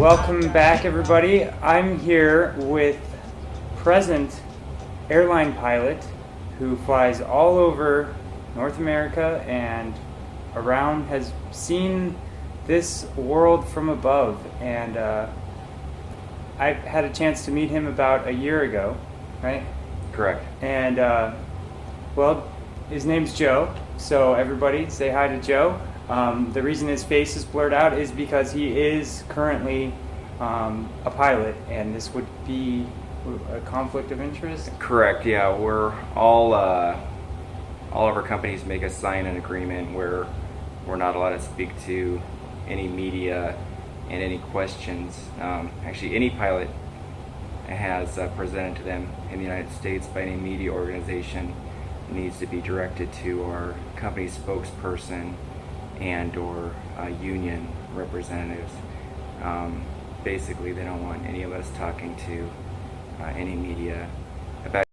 Welcome back, everybody. I'm here with present airline pilot who flies all over North America and around, has seen this world from above, and I had a chance to meet him about a year ago, right? Correct. And well, his name's Joe, so everybody say hi to Joe. The reason his face is blurred out is because he is currently a pilot, and this would be a conflict of interest. Correct. Yeah, we're all of our companies make us sign an agreement where we're not allowed to speak to any media and any questions. Actually, any pilot has presented to them in the United States by any media organization needs to be directed to our company spokesperson and or union representatives. Basically, they don't want any of us talking to any media about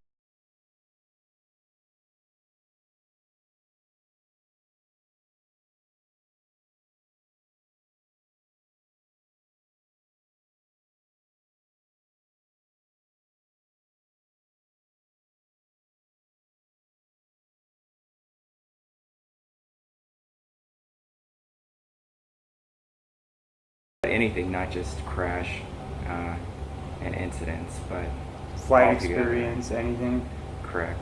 anything, not just crash and incidents, but Flight altogether. experience, anything. Correct.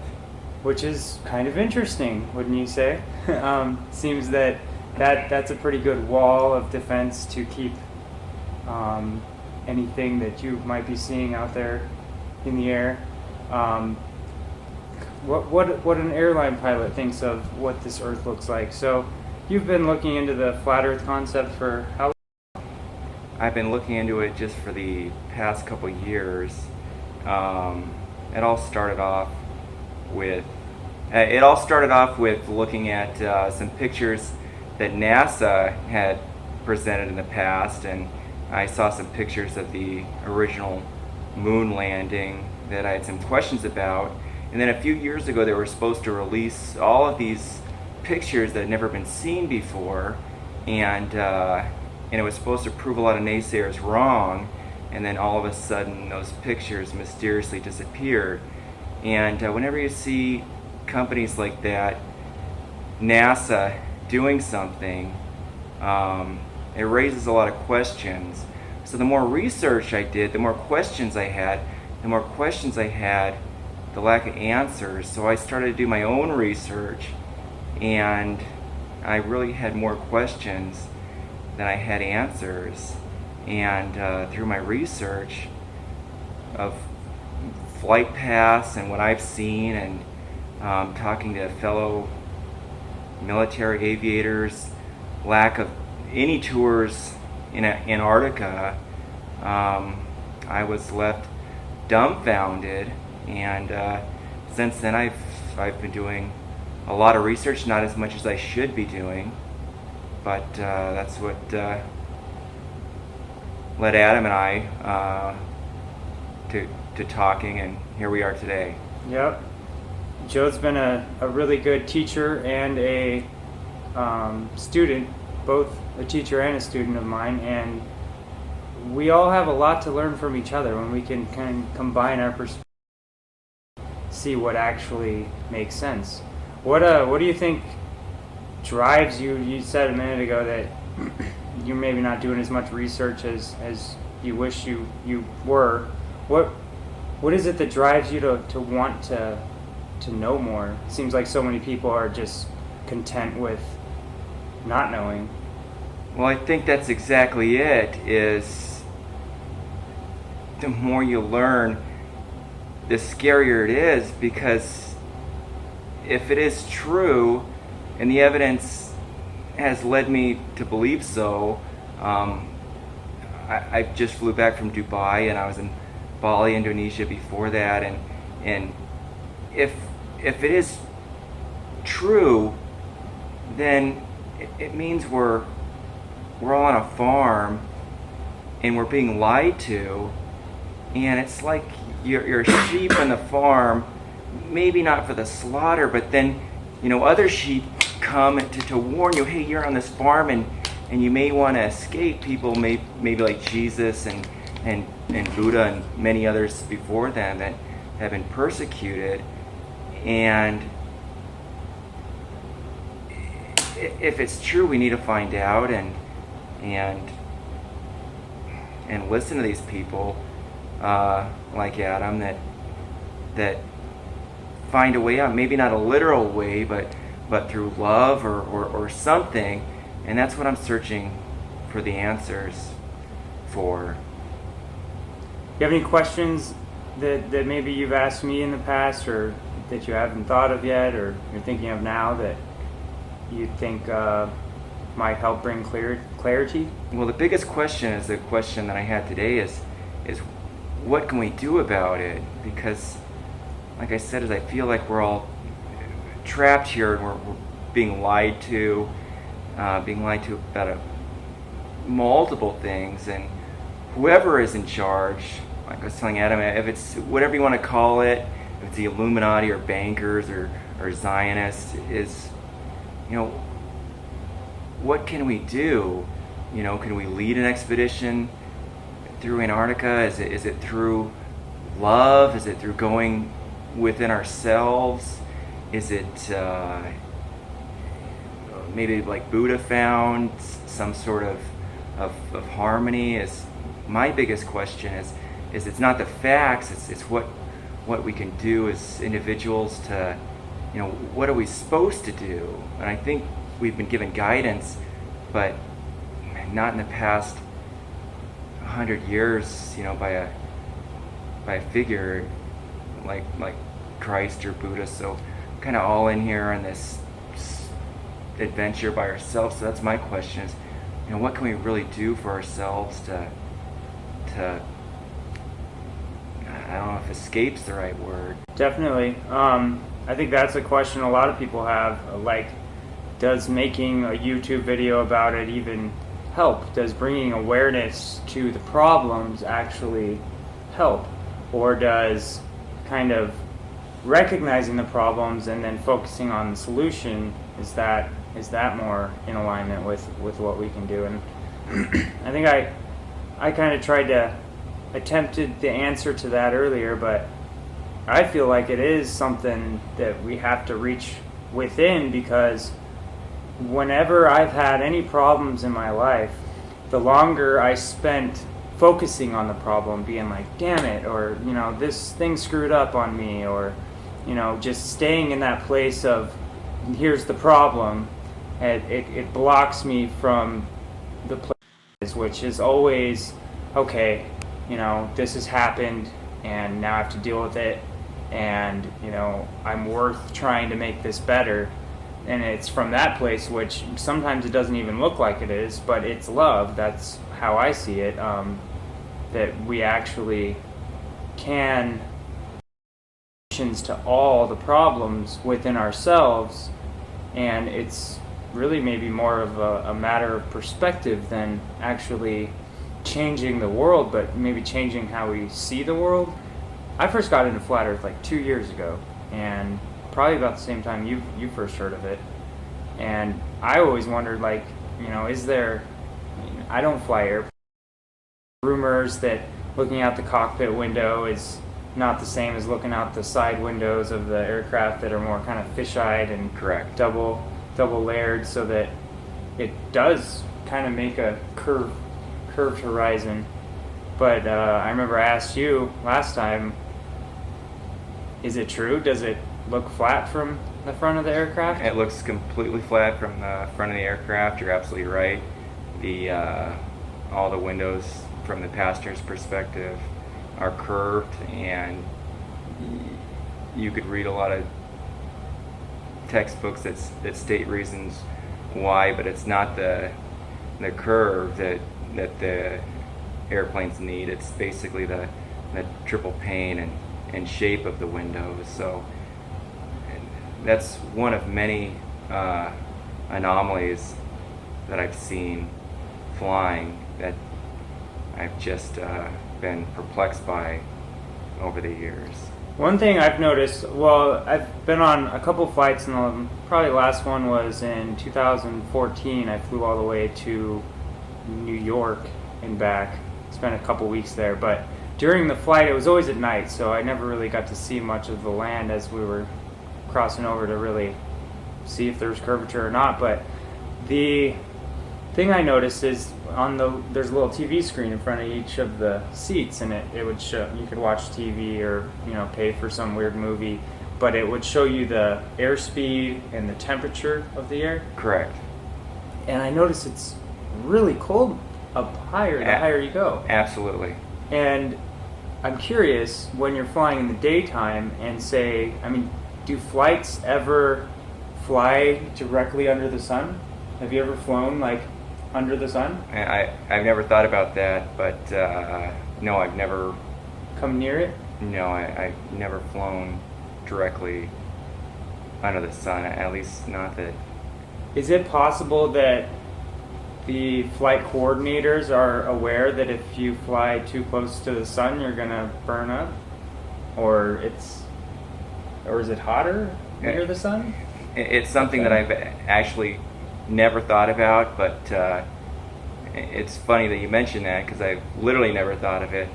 Which is kind of interesting, wouldn't you say? Seems that's a pretty good wall of defense to keep anything that you might be seeing out there in the air. What an airline pilot thinks of what this Earth looks like. So you've been looking into the flat Earth concept for how long? I've been looking into it just for the past couple years. It all started off with looking at some pictures that NASA had presented in the past, and I saw some pictures of the original moon landing that I had some questions about. And then a few years ago, they were supposed to release all of these pictures that had never been seen before, and it was supposed to prove a lot of naysayers wrong. And then all of a sudden, those pictures mysteriously disappeared. And whenever you see companies like that, NASA doing something, it raises a lot of questions. So the more research I did, the more questions I had. The lack of answers. So I started to do my own research, and I really had more questions than I had answers. And through my research of flight paths and what I've seen, and talking to fellow military aviators, lack of any tours in Antarctica, I was left dumbfounded. And since then, I've been doing a lot of research, not as much as I should be doing, but that's what led Adam and I to talking, and here we are today. Yep. Joe's been a really good teacher and a student, both a teacher and a student of mine, and we all have a lot to learn from each other when we can kind of combine our perspectives, see what actually makes sense. What do you think drives you? You said a minute ago that you're maybe not doing as much research as you wish you were. What is it that drives you to want to know more? It seems like so many people are just content with not knowing. Well, I think that's exactly it, is the more you learn, the scarier it is, because if it is true, and the evidence has led me to believe so, I just flew back from Dubai, and I was in Bali, Indonesia before that, and if it is true, then it means we're all on a farm and we're being lied to, and it's like you're sheep on the farm, maybe not for the slaughter, but then other sheep come to warn you, hey, you're on this farm and and you may want to escape people, maybe like Jesus and Buddha and many others before them that have been persecuted. And if it's true, we need to find out and listen to these people like Adam that find a way out. Maybe not a literal way, but through love or something. And that's what I'm searching for the answers for. You have any questions that maybe you've asked me in the past, or that you haven't thought of yet, or you're thinking of now that you think might help bring clarity? Well, the biggest question is the question that I had today is what can we do about it? Because, like I said, I feel like we're all trapped here and we're being lied to about multiple things, and whoever is in charge, like I was telling Adam, if it's whatever you want to call it, if it's the Illuminati or bankers or Zionists, is, what can we do? Can we lead an expedition through Antarctica? Is it through love? Is it through going within ourselves? Is it maybe like Buddha found some sort of harmony? Is my biggest question is it's not the facts, it's what we can do as individuals to, what are we supposed to do? And I think we've been given guidance, but not in the past 100 years, by a figure like Christ or Buddha. So kind of all in here on this adventure by ourselves. So that's my question is, what can we really do for ourselves to I don't know if escape's the right word. Definitely. I think that's a question a lot of people have. Like, does making a YouTube video about it even help? Does bringing awareness to the problems actually help? Or does kind of recognizing the problems and then focusing on the solution, is that more in alignment with what we can do? And I think I kind of tried to attempted the answer to that earlier, but I feel like it is something that we have to reach within, because whenever I've had any problems in my life, the longer I spent focusing on the problem, being like, damn it, or this thing screwed up on me, or just staying in that place of here's the problem, it blocks me from the place, which is always, okay, this has happened and now I have to deal with it, and I'm worth trying to make this better. And it's from that place, which sometimes it doesn't even look like it is, but it's love. That's how I see it, that we actually can solutions to all the problems within ourselves, and it's really maybe more of a matter of perspective than actually changing the world, but maybe changing how we see the world. I first got into flat earth like 2 years ago, and probably about the same time you first heard of it. And I always wondered, like, is there, I don't fly airplanes, rumors that looking out the cockpit window is not the same as looking out the side windows of the aircraft that are more kind of fish-eyed and Correct. double layered, so that it does kind of make a curved horizon. But I remember I asked you last time, is it true? Does it look flat from the front of the aircraft? It looks completely flat from the front of the aircraft. You're absolutely right. The all the windows from the passenger's perspective are curved, and you could read a lot of textbooks that state reasons why, but it's not the curve that the airplanes need. It's basically the triple pane and shape of the windows. So that's one of many anomalies that I've seen flying that I've just been perplexed by over the years. One thing I've noticed, well, I've been on a couple flights, and probably the last one was in 2014. I flew all the way to New York and back. Spent a couple weeks there, but during the flight, it was always at night, so I never really got to see much of the land as we were crossing over to really see if there was curvature or not. But the thing I noticed is there's a little TV screen in front of each of the seats, and it would show, you could watch TV or pay for some weird movie, but it would show you the airspeed and the temperature of the air. Correct. And I noticed it's really cold up higher the higher you go. Absolutely. And I'm curious, when you're flying in the daytime and do flights ever fly directly under the sun? Have you ever flown like under the sun? I've never thought about that, but no, I've never come near it. No, I've never flown directly under the sun. At least not that. Is it possible that the flight coordinators are aware that if you fly too close to the sun, you're gonna burn up, or is it hotter near the sun? It's something that I've actually never thought about, but it's funny that you mention that because I've literally never thought of it.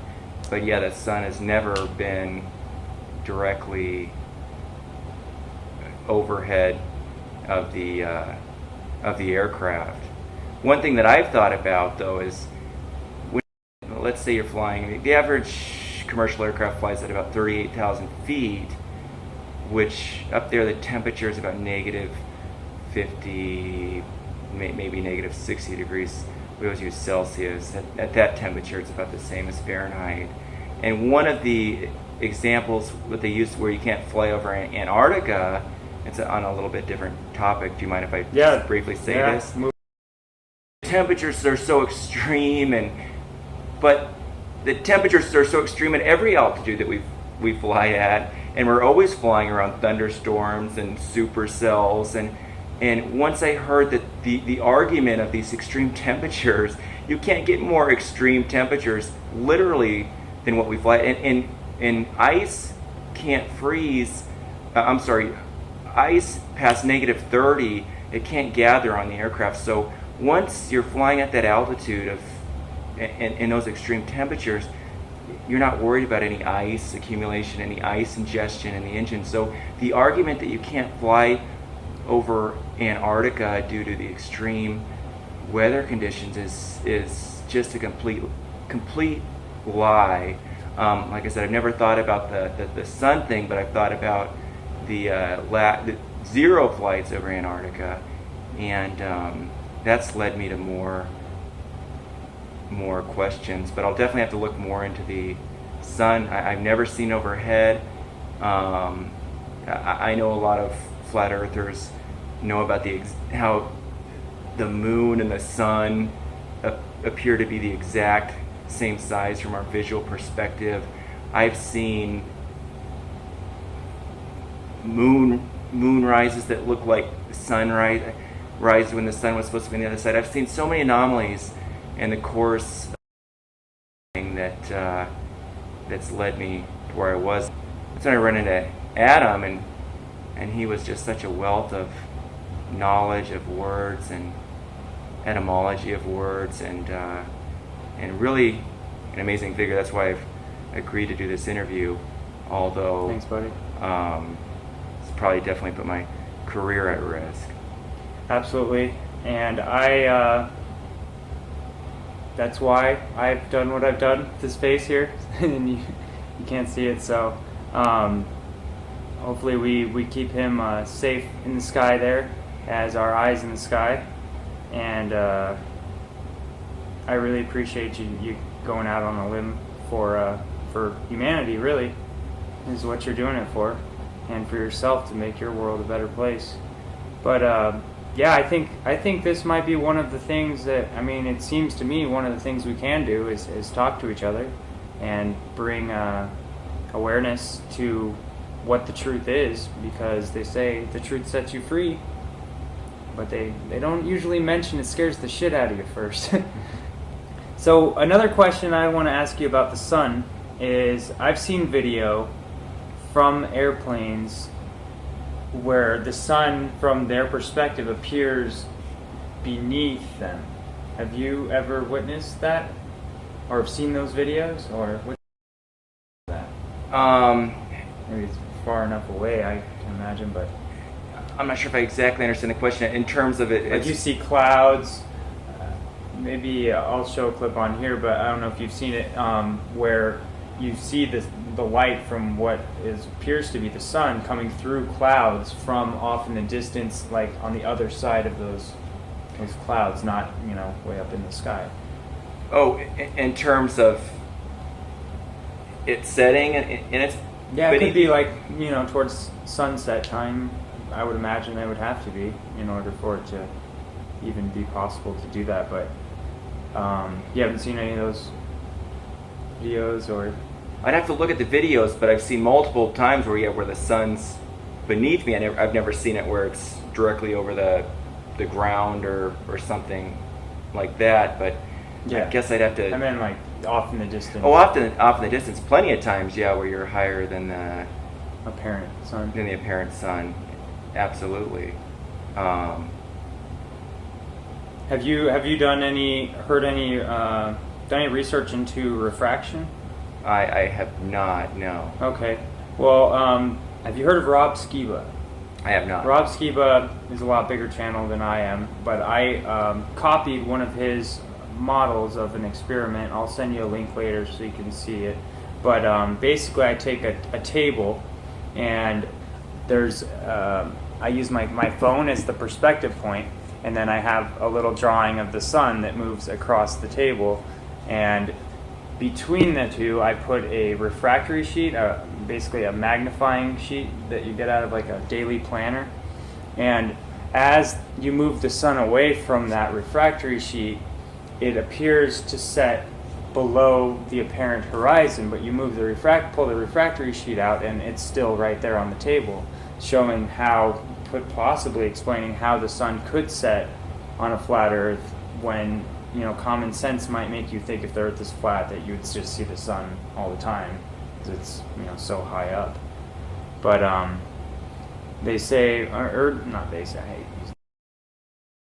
But yeah, the sun has never been directly overhead of the aircraft. One thing that I've thought about though is, let's say you're flying, the average commercial aircraft flies at about 38,000 feet, which up there the temperature is about negative 50, maybe negative 60 degrees. We always use Celsius. At that temperature, it's about the same as Fahrenheit. And one of the examples that they use where you can't fly over Antarctica, it's on a little bit different topic. Do you mind if I just briefly say this? Temperatures are so extreme, but the temperatures are so extreme at every altitude that we fly at, and we're always flying around thunderstorms and supercells, and once I heard that the argument of these extreme temperatures, you can't get more extreme temperatures literally than what we fly, and ice can't freeze. Ice past negative 30, it can't gather on the aircraft. So once you're flying at that altitude in those extreme temperatures, you're not worried about any ice accumulation, any ice ingestion in the engine. So the argument that you can't fly over Antarctica due to the extreme weather conditions is just a complete lie. Like I said, I've never thought about the sun thing, but I've thought about the zero flights over Antarctica, and that's led me to more questions. But I'll definitely have to look more into the sun. I've never seen overhead. I know a lot of flat earthers know about how the moon and the sun appear to be the exact same size from our visual perspective. I've seen moon rises that look like sunrise when the sun was supposed to be on the other side. I've seen so many anomalies in the course that's led me to where I was. That's when I ran into Adam, and he was just such a wealth of knowledge of words and etymology of words, and really an amazing figure. That's why I've agreed to do this interview, although thanks, buddy. It's probably definitely put my career at risk. Absolutely. And that's why I've done what I've done with this face here, and you can't see it, so hopefully we keep him safe in the sky there as our eyes in the sky. And I really appreciate you going out on a limb for humanity. Really is what you're doing it for, and for yourself to make your world a better place. But yeah, I think this might be one of the things that, it seems to me one of the things we can do is talk to each other and bring awareness to what the truth is, because they say the truth sets you free, but they don't usually mention it scares the shit out of you first. So another question I want to ask you about the sun is, I've seen video from airplanes where the sun, from their perspective, appears beneath them. Have you ever witnessed that, or have seen those videos, or what's that? Maybe it's far enough away, I can imagine, but I'm not sure if I exactly understand the question in terms of it. like you see clouds. Maybe I'll show a clip on here, but I don't know if you've seen it, where you see the light from what appears to be the sun coming through clouds from off in the distance, like on the other side of those clouds, not way up in the sky. Oh, in terms of it setting and it's Yeah, it could be like towards sunset time. I would imagine they would have to be in order for it to even be possible to do that. But you haven't seen any of those videos, or I'd have to look at the videos, but I've seen multiple times where the sun's beneath me. I've never seen it where it's directly over the ground or something like that. But yeah, I guess I'd have to. I mean, like off in the distance. Oh, off in the distance, plenty of times, yeah, where you're higher than the apparent sun. Than the apparent sun, absolutely. Have you done any research into refraction? I have not, no. Okay. Well, have you heard of Rob Skiba? I have not. Rob Skiba is a lot bigger channel than I am, but I copied one of his models of an experiment. I'll send you a link later so you can see it. But basically, I take a table, and there's I use my phone as the perspective point, and then I have a little drawing of the sun that moves across the table, and between the two, I put a refractory sheet, basically a magnifying sheet that you get out of like a daily planner. And as you move the sun away from that refractory sheet, it appears to set below the apparent horizon, but you move pull the refractory sheet out, and it's still right there on the table, showing possibly explaining how the sun could set on a flat Earth when common sense might make you think if the Earth is flat that you would just see the sun all the time because it's so high up. But they say, or not they say,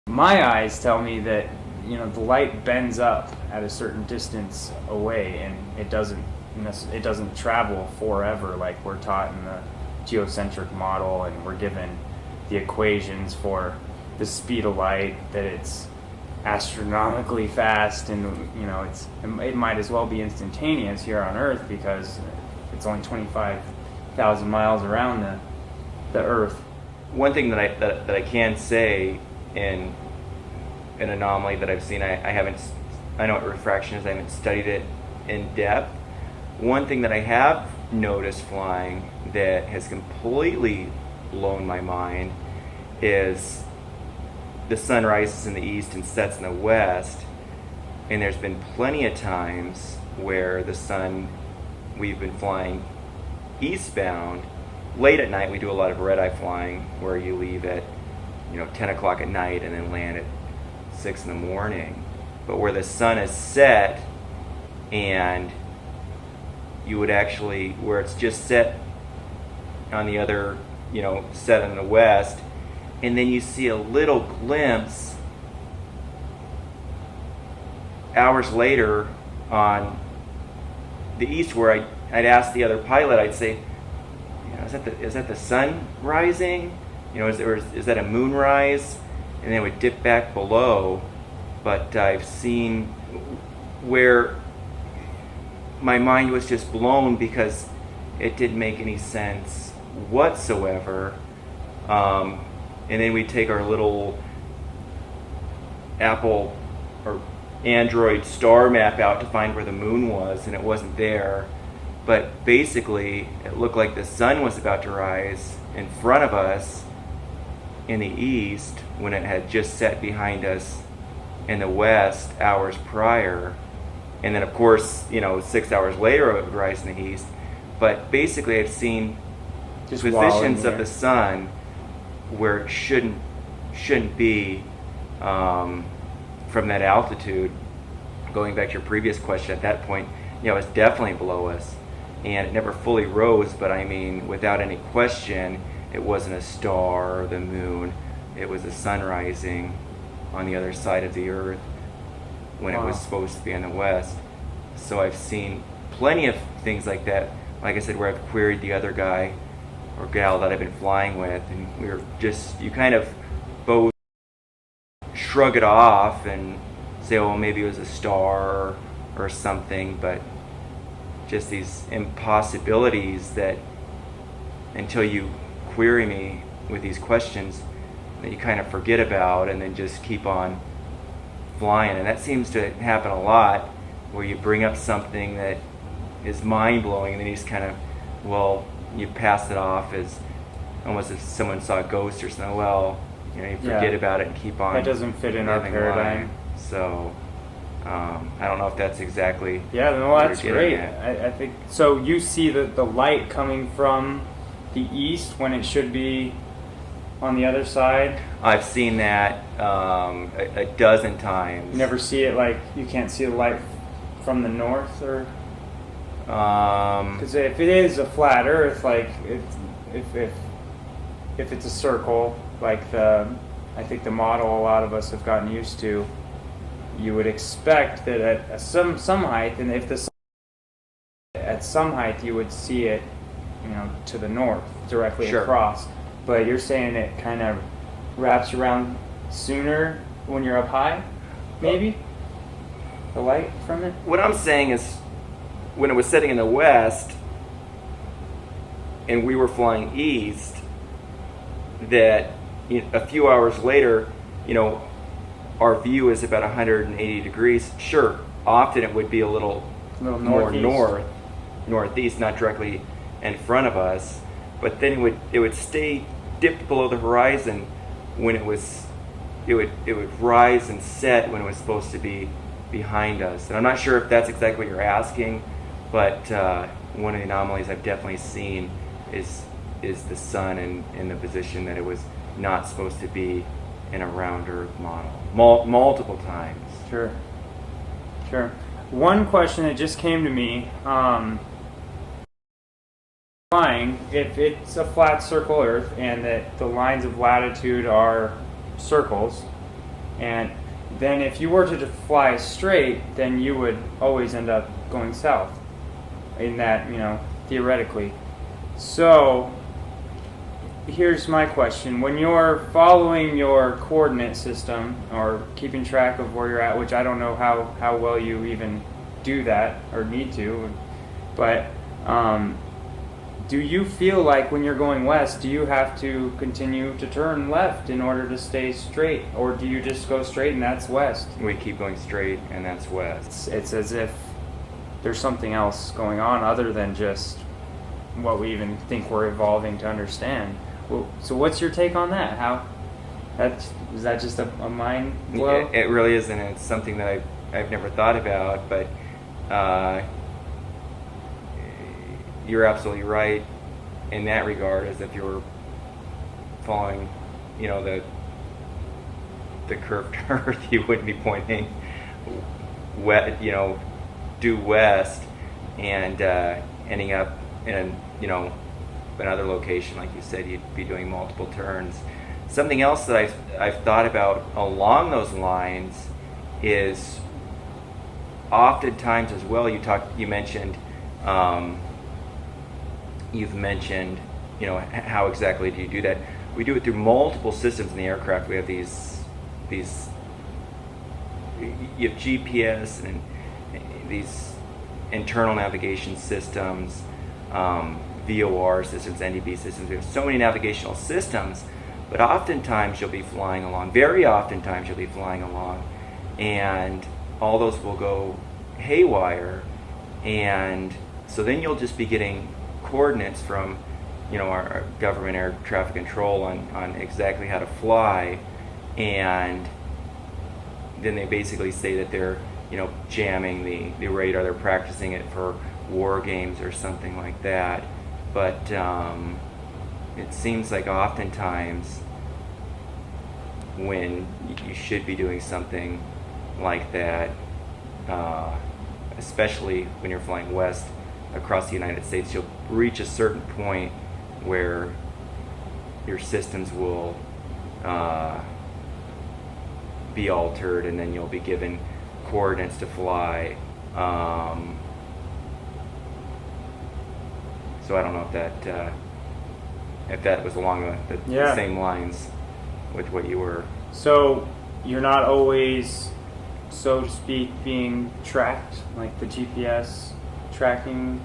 my eyes tell me that the light bends up at a certain distance away, and it doesn't travel forever like we're taught in the geocentric model, and we're given the equations for the speed of light, that it's astronomically fast, and it might as well be instantaneous here on Earth because it's only 25,000 miles around the Earth. One thing that I can say in an anomaly that I've seen, I know what refraction is. I haven't studied it in depth. One thing that I have noticed flying that has completely blown my mind is the sun rises in the east and sets in the west, and there's been plenty of times where we've been flying eastbound late at night. We do a lot of red-eye flying where you leave at 10 o'clock at night and then land at 6 in the morning, but where the sun is set, and you would actually, where it's just set on the other, set in the west, and then you see a little glimpse hours later on the east, where I'd ask the other pilot, I'd say, is that the sun rising? Is that a moonrise? And then it would dip back below. But I've seen where my mind was just blown because it didn't make any sense whatsoever. And then we take our little Apple or Android star map out to find where the moon was, and it wasn't there. But basically, it looked like the sun was about to rise in front of us in the east when it had just set behind us in the west hours prior. And then, of course, 6 hours later it would rise in the east. But basically, I've seen Just positions of the sun where it shouldn't be from that altitude. Going back to your previous question, at that point, it's definitely below us. and it never fully rose, but I mean, without any question, it wasn't a star or the moon. It was the sun rising on the other side of the earth when it was supposed to be in the west. So I've seen plenty of things like that. Like I said, where I've queried the other guy or gal that I've been flying with, and you kind of both shrug it off and say, oh, maybe it was a star or something, but just these impossibilities that until you query me with these questions that you kind of forget about and then just keep on flying. And that seems to happen a lot, where you bring up something that is mind-blowing and then you just kind of, you pass it off as almost if someone saw a ghost or something. You forget about it and keep on. That doesn't fit in our paradigm. So I don't know if that's exactly. Yeah, no, that's great. I think so. You see the light coming from the east when it should be on the other side. I've seen that a dozen times. You never see it, like you can't see the light from the north, or because if it is a flat Earth, like if it's a circle, like I think the model a lot of us have gotten used to, you would expect that at some height, and if the sun at some height, you would see it, to the north, directly across. But you're saying it kind of wraps around sooner when you're up high, maybe? The light from it? What I'm saying is, when it was setting in the west, and we were flying east, that a few hours later, our view is about 180 degrees. Sure, often it would be a little more northeast, not directly in front of us, but then it would stay dipped below the horizon when it would rise and set when it was supposed to be behind us. And I'm not sure if that's exactly what you're asking, but one of the anomalies I've definitely seen is the sun in the position that it was not supposed to be in a round Earth model, multiple times. Sure. One question that just came to me, flying, if it's a flat circle Earth and that the lines of latitude are circles, and then if you were to fly straight, then you would always end up going south in that, theoretically. So here's my question. When you're following your coordinate system or keeping track of where you're at, which I don't know how well you even do that or need to, but do you feel like when you're going west, do you have to continue to turn left in order to stay straight, or do you just go straight and that's west? We keep going straight and that's west. It's as if there's something else going on other than just what we even think we're evolving to understand. Well, so what's your take on that? Is that just a mind blow? It really isn't. It's something that I've never thought about, but you're absolutely right in that regard, as if you were following, the curved Earth, you wouldn't be pointing due west and ending up in another location. Like you said, you'd be doing multiple turns. Something else that I've thought about along those lines is oftentimes as well. You've mentioned how exactly do you do that? We do it through multiple systems in the aircraft. We have these you have GPS and these internal navigation systems, VOR systems, NDB systems. We have so many navigational systems, but oftentimes you'll be flying along, very oftentimes you'll be flying along, and all those will go haywire, and so then you'll just be getting coordinates from our government air traffic control on exactly how to fly, and then they basically say that they're jamming the radar, they're practicing it for war games or something like that. But it seems like oftentimes when you should be doing something like that, especially when you're flying west across the United States, you'll reach a certain point where your systems will be altered, and then you'll be given coordinates to fly. So I don't know if that was along the Yeah. same lines with what you were. So you're not always, so to speak, being tracked. Like the GPS tracking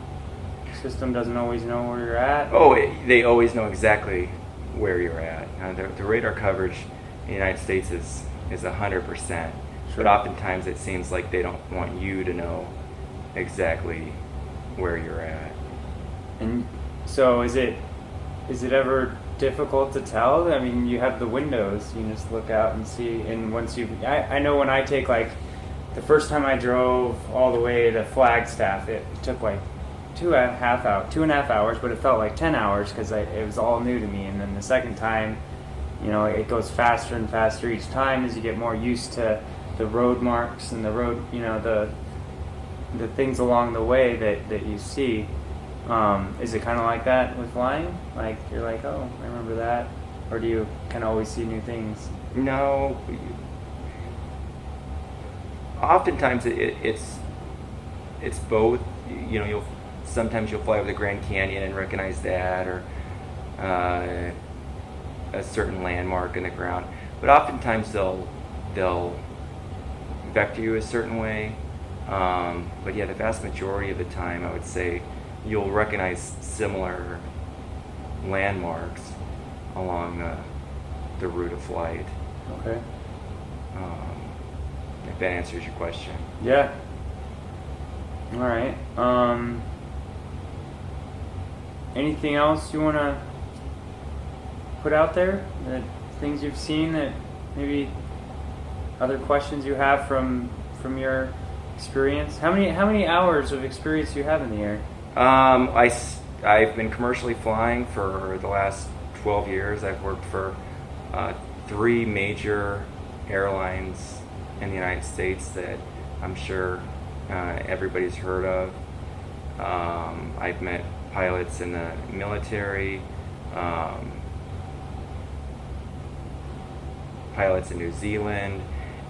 system doesn't always know where you're at. Oh, they always know exactly where you're at. The radar coverage in the United States is 100%. Sure. But oftentimes it seems like they don't want you to know exactly where you're at. And so is it ever difficult to tell? I mean, you have the windows, you can just look out and see. And once I know when I take, like, the first time I drove all the way to Flagstaff, it took like 2.5 hours, but it felt like 10 hours because it was all new to me. And then the second time, you know, it goes faster and faster each time as you get more used to the road marks and the road, you know, the things along the way that you see. Is it kind of like that with flying? Like, you're like, oh, I remember that? Or do you kind of always see new things? No. Oftentimes it's both. You know, sometimes you'll fly over the Grand Canyon and recognize that, or a certain landmark in the ground. But oftentimes they'll vector you a certain way. But yeah, the vast majority of the time, I would say, you'll recognize similar landmarks along the route of flight. Okay. If that answers your question. Yeah. All right. Anything else you want to put out there? That things you've seen, that maybe other questions you have from your experience? How many hours of experience do you have in the air? I've been commercially flying for the last 12 years. I've worked for 3 major airlines in the United States that I'm sure everybody's heard of. I've met pilots in the military, pilots in New Zealand,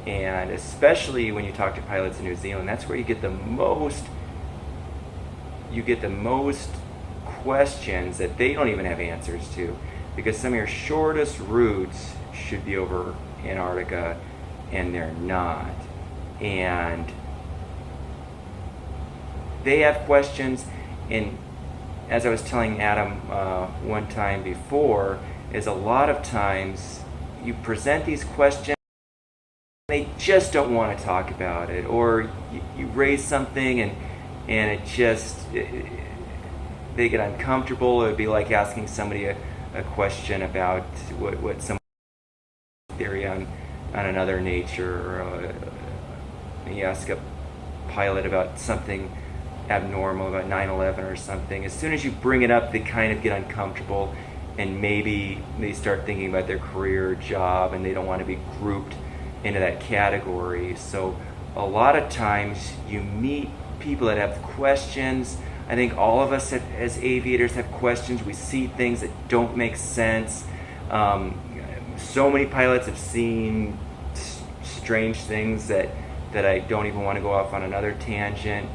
and especially when you talk to pilots in New Zealand, that's where you get the most questions that they don't even have answers to, because some of your shortest routes should be over Antarctica and they're not, and they have questions. And as I was telling Adam one time before, is a lot of times you present these questions, they just don't want to talk about it, or you raise something and it just they get uncomfortable. It would be like asking somebody a question about what some theory on another nature, or you ask a pilot about something abnormal about 9/11 or something. As soon as you bring it up, they kind of get uncomfortable, and maybe they start thinking about their career or job, and they don't want to be grouped into that category. So a lot of times you meet people that have questions. I think all of us as aviators have questions. We see things that don't make sense. So many pilots have seen strange things that I don't even want to go off on another tangent.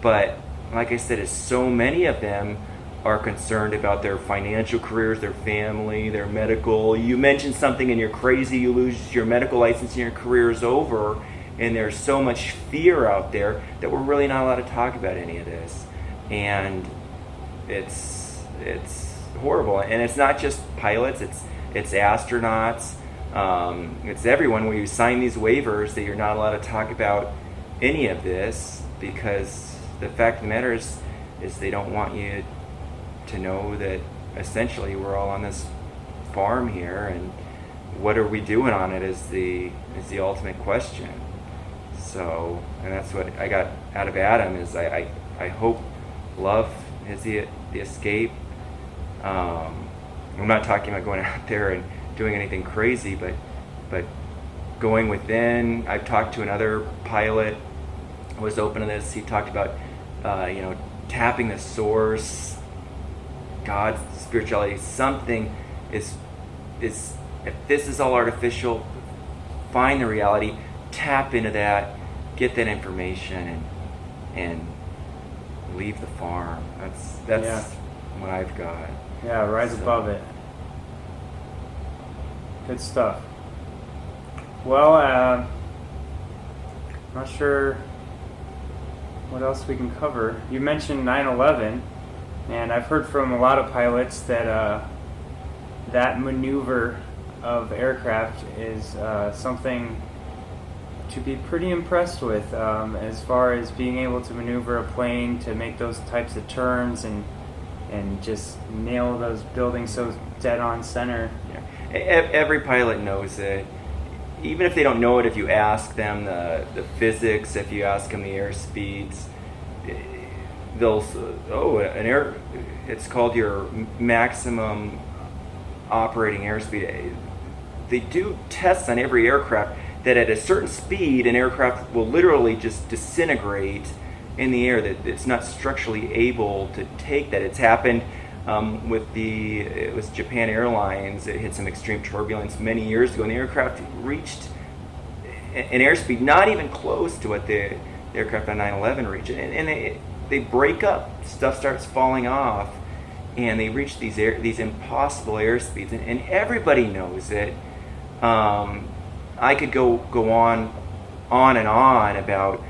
But like I said, is so many of them are concerned about their financial careers, their family, their medical. You mention something and you're crazy, you lose your medical license and your career is over. And there's so much fear out there that we're really not allowed to talk about any of this. And it's horrible. And it's not just pilots, it's astronauts, it's everyone, where you sign these waivers that you're not allowed to talk about any of this, because the fact of the matter is they don't want you to know that essentially we're all on this farm here, and what are we doing on it is the ultimate question. So, and that's what I got out of Adam, is I hope love is the escape. I'm not talking about going out there and doing anything crazy, but going within. I've talked to another pilot who was open to this. He talked about tapping the source, God's spirituality. Something is if this is all artificial, find the reality, tap into that, get that information, and leave the farm. That's what I've got. Yeah, rise above it. Good stuff. Well, I'm not sure what else we can cover. You mentioned 9/11, and I've heard from a lot of pilots that that maneuver of aircraft is something to be pretty impressed with, as far as being able to maneuver a plane to make those types of turns and just nail those buildings so dead on center. Yeah. Every pilot knows it. Even if they don't know it, if you ask them the physics, if you ask them the air speeds, they'll it's called your maximum operating airspeed. They do tests on every aircraft that at a certain speed an aircraft will literally just disintegrate in the air, that it's not structurally able to take that. It's happened with it was Japan Airlines. It hit some extreme turbulence many years ago, and the aircraft reached an airspeed not even close to what the aircraft on 9/11 reached, and they break up. Stuff starts falling off, and they reach these impossible airspeeds, and everybody knows it. I could go on and on about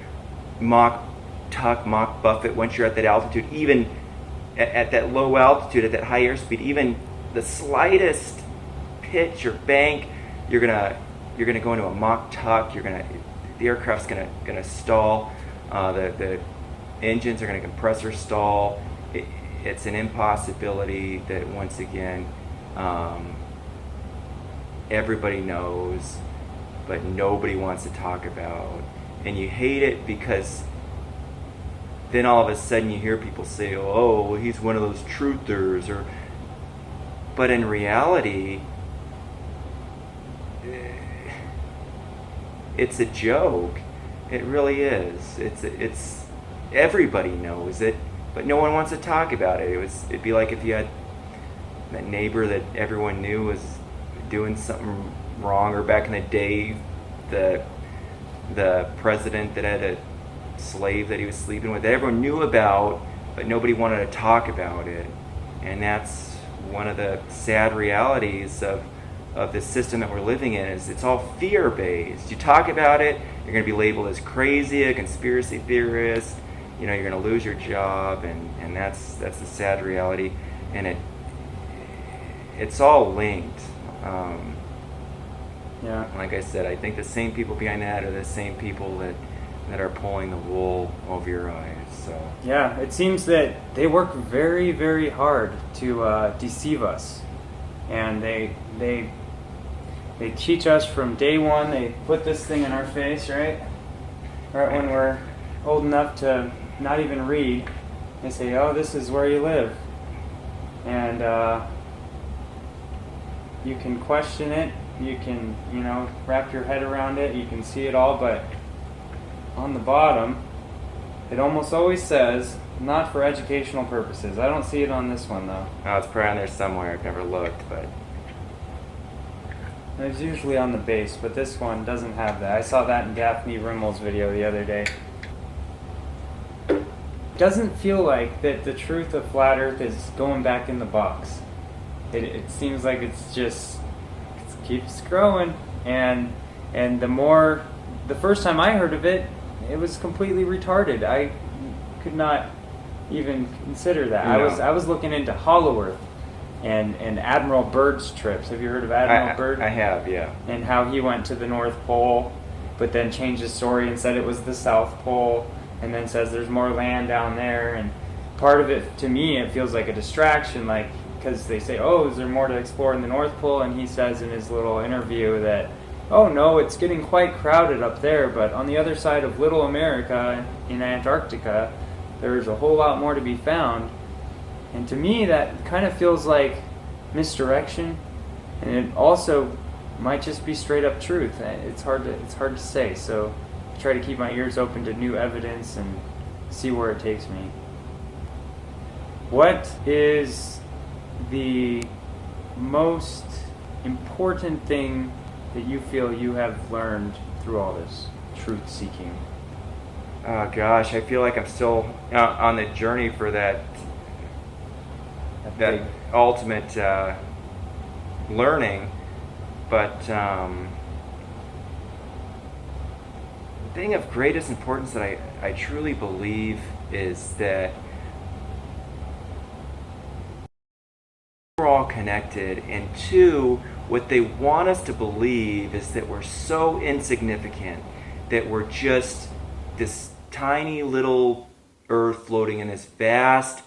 Mach Tuck, Mach Buffet. Once you're at that altitude, even at that low altitude, at that high airspeed, even the slightest pitch or bank, you're gonna go into a Mach Tuck. The aircraft's gonna stall. The engines are gonna compressor stall. It's an impossibility that, once again, everybody knows, but nobody wants to talk about. And you hate it because then all of a sudden you hear people say, oh, well, he's one of those truthers. But in reality, it's a joke. It really is. It's everybody knows it, but no one wants to talk about it. It'd be like if you had that neighbor that everyone knew was doing something wrong, or back in the day, the president that had a slave that he was sleeping with, that everyone knew about, but nobody wanted to talk about it. And that's one of the sad realities of the system that we're living in, is it's all fear-based. You talk about it, you're going to be labeled as crazy, a conspiracy theorist, you're going to lose your job, and that's the sad reality. And it's all linked. Yeah. Like I said, I think the same people behind that are the same people that are pulling the wool over your eyes. So Yeah, it seems that they work very, very hard to deceive us, and they teach us from day one. They put this thing in our face, right when we're old enough to not even read. They say, "Oh, this is where you live," and you can question it. You can, wrap your head around it. You can see it all, but on the bottom, it almost always says, "Not for educational purposes." I don't see it on this one, though. Oh, it's probably on there somewhere. I've never looked, but It's usually on the base, but this one doesn't have that. I saw that in Daphne Rimmel's video the other day. Doesn't feel like that the truth of flat Earth is going back in the box. It seems like it keeps growing, and the first time I heard of it, it was completely retarded. I could not even consider that. No. I was looking into Hollow Earth and Admiral Byrd's trips. Have you heard of Admiral Byrd? I have, yeah. And how he went to the North Pole, but then changed his story and said it was the South Pole, and then says there's more land down there. And part of it, to me, it feels like a distraction, because they say, oh, is there more to explore in the North Pole? And he says in his little interview that, oh no, it's getting quite crowded up there, but on the other side of Little America in Antarctica, there's a whole lot more to be found. And to me, that kind of feels like misdirection, and it also might just be straight up truth. It's hard to say. So I try to keep my ears open to new evidence and see where it takes me. What is the most important thing that you feel you have learned through all this truth seeking? Oh gosh, I feel like I'm still on the journey for that Big. ultimate learning, but the thing of greatest importance that I truly believe is that we're all connected, and two, what they want us to believe is that we're so insignificant, that we're just this tiny little earth floating in this vast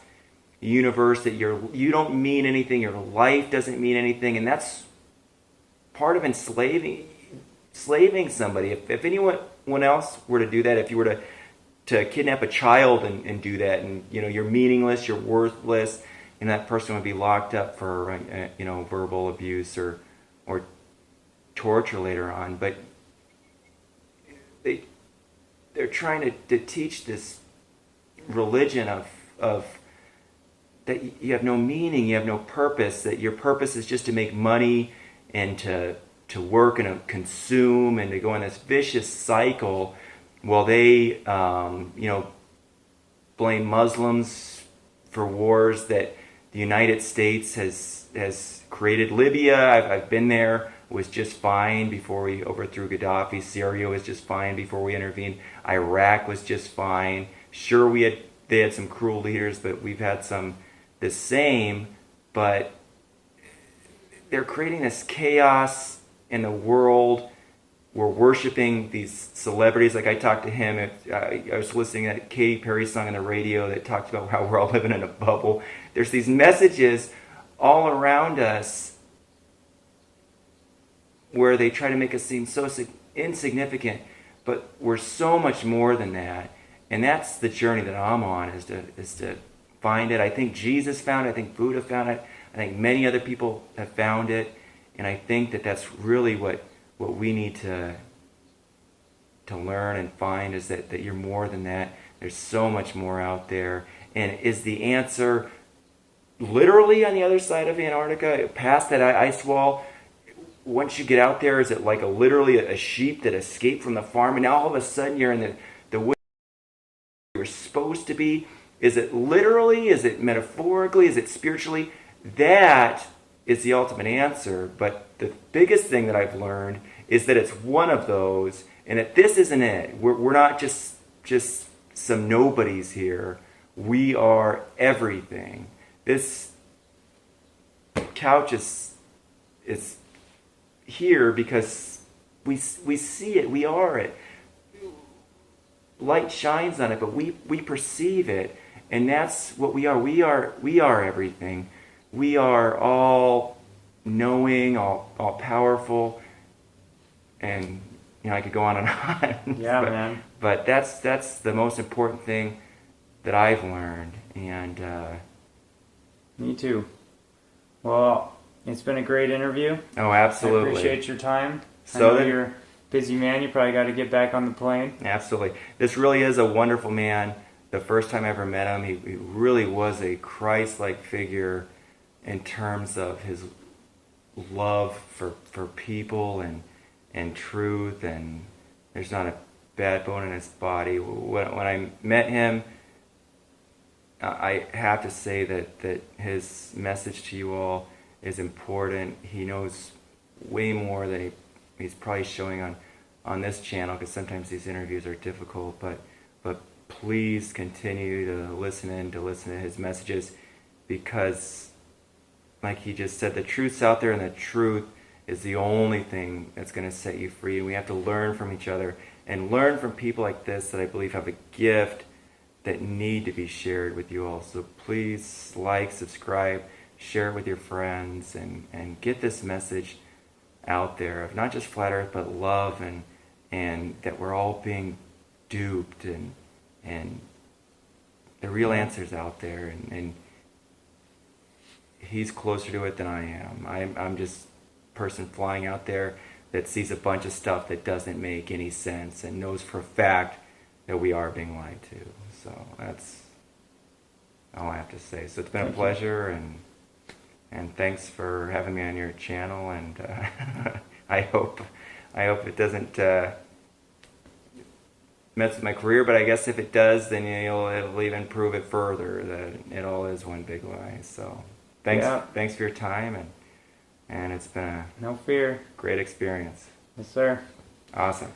universe, that you don't mean anything, your life doesn't mean anything, and that's part of enslaving somebody. If anyone else were to do that, if you were to kidnap a child and do that, and you're meaningless, you're worthless, and that person would be locked up for verbal abuse or torture later on. But they're trying to teach this religion of that you have no meaning, you have no purpose, that your purpose is just to make money and to work and to consume and to go in this vicious cycle. While they blame Muslims for wars that the United States has created. Libya, I've been there, was just fine before we overthrew Gaddafi. Syria was just fine before we intervened. Iraq was just fine. Sure, they had some cruel leaders, but we've had some the same. But they're creating this chaos in the world. We're worshiping these celebrities. Like I talked to him, I was listening to that Katy Perry song on the radio that talked about how we're all living in a bubble. There's these messages all around us where they try to make us seem so insignificant, but we're so much more than that. And that's the journey that I'm on, is to find it. I think Jesus found it. I think Buddha found it. I think many other people have found it. And I think that that's really what we need to learn and find, is that you're more than that. There's so much more out there. And is the answer literally on the other side of Antarctica, past that ice wall? Once you get out there, is it like literally a sheep that escaped from the farm, and now all of a sudden you're in the way you were supposed to be? Is it literally? Is it metaphorically? Is it spiritually? That is the ultimate answer. But the biggest thing that I've learned is that it's one of those, and that this isn't it. We're not just some nobodies here. We are everything. This couch is here because we see it. We are it. Light shines on it, but we perceive it, and that's what we are. We are everything. We are all knowing, all powerful, and I could go on and on. Yeah, but, man. But that's the most important thing that I've learned, and Me too. Well, it's been a great interview. oh, absolutely. I appreciate your time. So I know then- you're a busy man. You probably got to get back on the plane. Absolutely. This really is a wonderful man. The first time I ever met him, he really was a Christ-like figure in terms of his love for people and truth, and there's not a bad bone in his body. When I met him, I have to say that his message to you all is important. He knows way more than he's probably showing on this channel, because sometimes these interviews are difficult, but please continue to listen to his messages, because like he just said, the truth's out there, and the truth is the only thing that's going to set you free. And we have to learn from each other and learn from people like this that I believe have a gift that need to be shared with you all. So please like, subscribe, share it with your friends, and get this message out there of not just flat earth, but love, and that we're all being duped, and the real answer's out there, and he's closer to it than I am. I'm just a person flying out there that sees a bunch of stuff that doesn't make any sense and knows for a fact that we are being lied to. So all I have to say. So it's been a Thank you. pleasure, and thanks for having me on your channel. And I hope it doesn't mess with my career. But I guess if it does, then it'll even prove it further that it all is one big lie. So thanks for your time, and it's been a No fear. great experience. Yes, sir. Awesome.